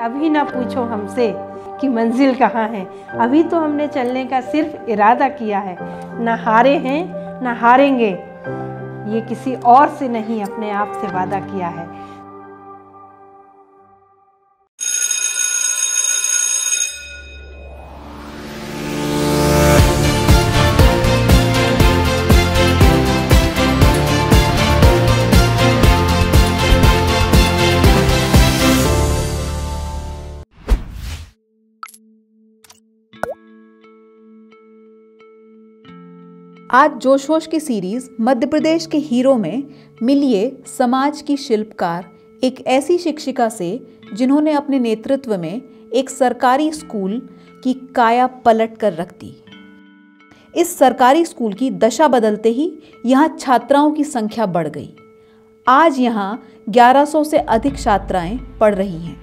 अभी ना पूछो हमसे कि मंजिल कहाँ है। अभी तो हमने चलने का सिर्फ इरादा किया है। ना हारे हैं ना हारेंगे, ये किसी और से नहीं, अपने आप से वादा किया है। आज जोश होश की सीरीज मध्य प्रदेश के हीरो में मिलिए समाज की शिल्पकार एक ऐसी शिक्षिका से जिन्होंने अपने नेतृत्व में एक सरकारी स्कूल की काया पलट कर रख दी। इस सरकारी स्कूल की दशा बदलते ही यहाँ छात्राओं की संख्या बढ़ गई। आज यहाँ 1100 से अधिक छात्राएं पढ़ रही हैं।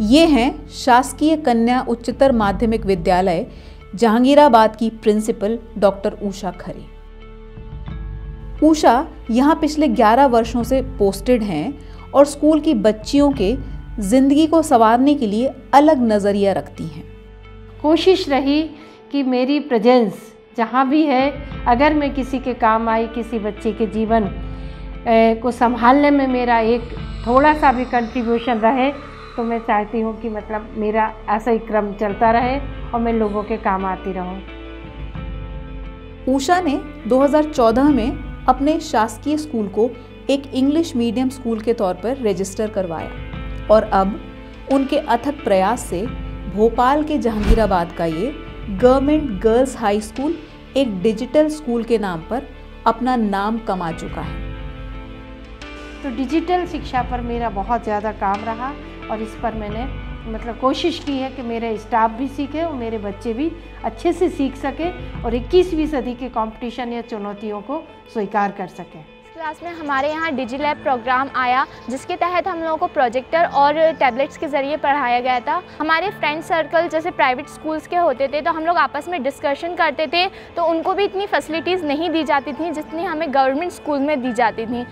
ये हैं शासकीय कन्या उच्चतर माध्यमिक विद्यालय जहांगीराबाद की प्रिंसिपल डॉक्टर उषा खरे। उषा यहाँ पिछले 11 वर्षों से पोस्टेड हैं और स्कूल की बच्चियों के जिंदगी को संवारने के लिए अलग नज़रिया रखती हैं। कोशिश रही कि मेरी प्रेजेंस जहाँ भी है, अगर मैं किसी के काम आई, किसी बच्चे के जीवन को संभालने में मेरा एक थोड़ा सा भी कंट्रीब्यूशन रहे, तो मैं चाहती हूँ कि मतलब मेरा ऐसा ही क्रम चलता रहे और मैं लोगों के काम आती रहूँ। उषा ने 2014 में अपने शासकीय स्कूल को एक इंग्लिश मीडियम स्कूल के तौर पर रजिस्टर करवाया और अब उनके अथक प्रयास से भोपाल के जहांगीराबाद का ये गवर्नमेंट गर्ल्स हाई स्कूल एक डिजिटल स्कूल के नाम पर अपना नाम कमा चुका है। तो डिजिटल शिक्षा पर मेरा बहुत ज़्यादा काम रहा और इस पर मैंने मतलब कोशिश की है कि मेरे स्टाफ भी सीखे और मेरे बच्चे भी अच्छे से सीख सके और 21वीं सदी के कंपटीशन या चुनौतियों को स्वीकार कर सकें। क्लास में हमारे यहाँ डिजिलैब प्रोग्राम आया, जिसके तहत हम लोगों को प्रोजेक्टर और टैबलेट्स के ज़रिए पढ़ाया गया था। हमारे फ्रेंड सर्कल जैसे प्राइवेट स्कूल्स के होते थे, तो हम लोग आपस में डिस्कशन करते थे, तो उनको भी इतनी फैसिलिटीज़ नहीं दी जाती थी जितनी हमें गवर्नमेंट स्कूल में दी जाती थी।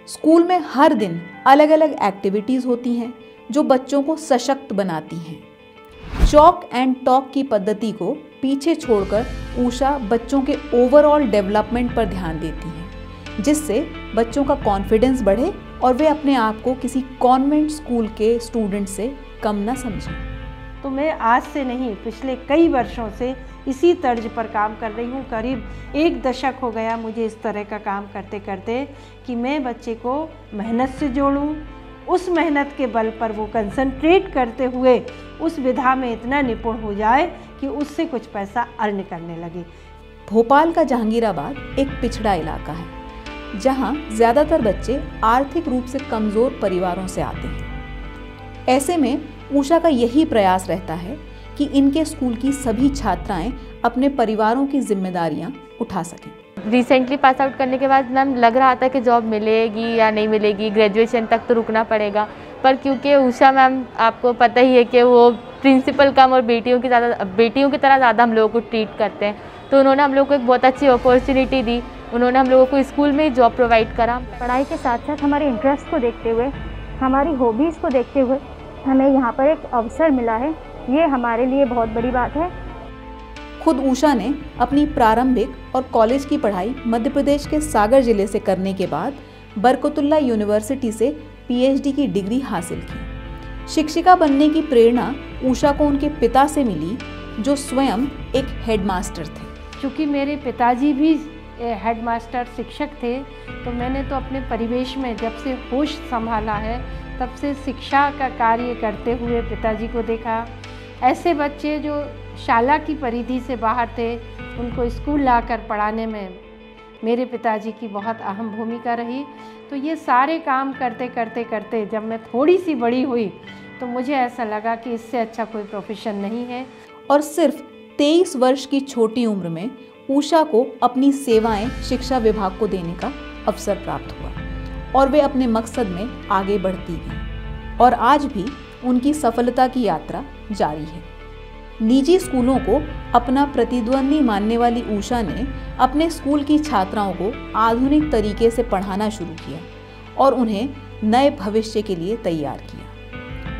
स्कूल में हर दिन अलग अलग एक्टिविटीज़ होती हैं जो बच्चों को सशक्त बनाती हैं। चॉक एंड टॉक की पद्धति को पीछे छोड़कर उषा बच्चों के ओवरऑल डेवलपमेंट पर ध्यान देती हैं, जिससे बच्चों का कॉन्फिडेंस बढ़े और वे अपने आप को किसी कॉन्वेंट स्कूल के स्टूडेंट से कम न समझें। तो मैं आज से नहीं, पिछले कई वर्षों से इसी तर्ज पर काम कर रही हूँ। करीब 1 दशक हो गया मुझे इस तरह का काम करते करते कि मैं बच्चे को मेहनत से जोड़ूँ, उस मेहनत के बल पर वो कंसंट्रेट करते हुए उस विधा में इतना निपुण हो जाए कि उससे कुछ पैसा अर्न करने लगे। भोपाल का जहांगीराबाद एक पिछड़ा इलाका है जहाँ ज़्यादातर बच्चे आर्थिक रूप से कमज़ोर परिवारों से आते हैं। ऐसे में उषा का यही प्रयास रहता है कि इनके स्कूल की सभी छात्राएं अपने परिवारों की जिम्मेदारियां उठा सकें। रिसेंटली पास आउट करने के बाद मैम लग रहा था कि जॉब मिलेगी या नहीं मिलेगी, ग्रेजुएशन तक तो रुकना पड़ेगा, पर क्योंकि उषा मैम आपको पता ही है कि वो प्रिंसिपल कम और बेटियों की तरह ज़्यादा हम लोगों को ट्रीट करते हैं, तो उन्होंने हम लोग को एक बहुत अच्छी अपॉर्चुनिटी दी। उन्होंने हम लोगों को स्कूल में ही जॉब प्रोवाइड करा। पढ़ाई के साथ साथ हमारे इंटरेस्ट को देखते हुए, हमारी हॉबीज़ को देखते हुए हमें यहाँ पर एक अवसर मिला है, ये हमारे लिए बहुत बड़ी बात है। खुद उषा ने अपनी प्रारंभिक और कॉलेज की पढ़ाई मध्य प्रदेश के सागर जिले से करने के बाद बरकतुल्ला यूनिवर्सिटी से पीएचडी की डिग्री हासिल की। शिक्षिका बनने की प्रेरणा उषा को उनके पिता से मिली, जो स्वयं एक हेडमास्टर थे। क्योंकि मेरे पिताजी भी हेडमास्टर शिक्षक थे, तो मैंने तो अपने परिवेश में जब से होश संभाला है तब से शिक्षा का कार्य करते हुए पिताजी को देखा। ऐसे बच्चे जो शाला की परिधि से बाहर थे, उनको स्कूल लाकर पढ़ाने में मेरे पिताजी की बहुत अहम भूमिका रही। तो ये सारे काम करते करते करते जब मैं थोड़ी सी बड़ी हुई तो मुझे ऐसा लगा कि इससे अच्छा कोई प्रोफेशन नहीं है। और सिर्फ 23 वर्ष की छोटी उम्र में उषा को अपनी सेवाएं शिक्षा विभाग को देने का अवसर प्राप्त हुआ और वे अपने मकसद में आगे बढ़ती गईं और आज भी उनकी सफलता की यात्रा जारी है। निजी स्कूलों को अपना प्रतिद्वंदी मानने वाली उषा ने अपने स्कूल की छात्राओं को आधुनिक तरीके से पढ़ाना शुरू किया और उन्हें नए भविष्य के लिए तैयार किया।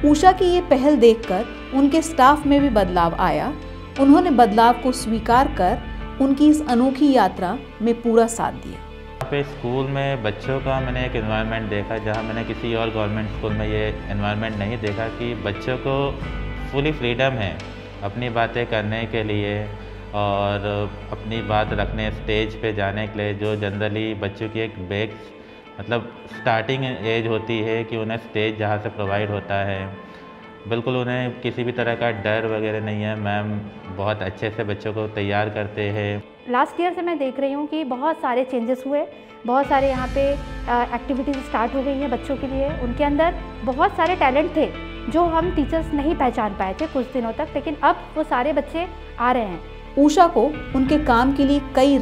उषा की ये पहल देखकर उनके स्टाफ में भी बदलाव आया। उन्होंने बदलाव को स्वीकार कर उनकी इस अनोखी यात्रा में पूरा साथ दिया। यहाँ पे स्कूल में बच्चों का मैंने एक एनवायरनमेंट देखा जहाँ मैंने किसी और गवर्नमेंट स्कूल में ये एनवायरनमेंट नहीं देखा, कि बच्चों को फुली फ्रीडम है अपनी बातें करने के लिए और अपनी बात रखने, स्टेज पे जाने के लिए। जो जनरली बच्चों की एक बेस मतलब स्टार्टिंग एज होती है कि उन्हें स्टेज जहाँ से प्रोवाइड होता है, बिल्कुल उन्हें किसी भी तरह का डर वगैरह नहीं है। मैम बहुत अच्छे से बच्चों को तैयार करते हैं। लास्ट ईयर से मैं देख रही हूँ कि बहुत सारे चेंजेस हुए, बहुत सारे यहाँ पे एक्टिविटीज़ स्टार्ट हो गई हैं बच्चों के लिए। उनके अंदर बहुत सारे टैलेंट थे जो हम टीचर्स नहीं पहचान पाए थे कुछ दिनों तक, लेकिन अब वो सारे बच्चे आ रहे हैं। उषा को उनके काम के लिए कई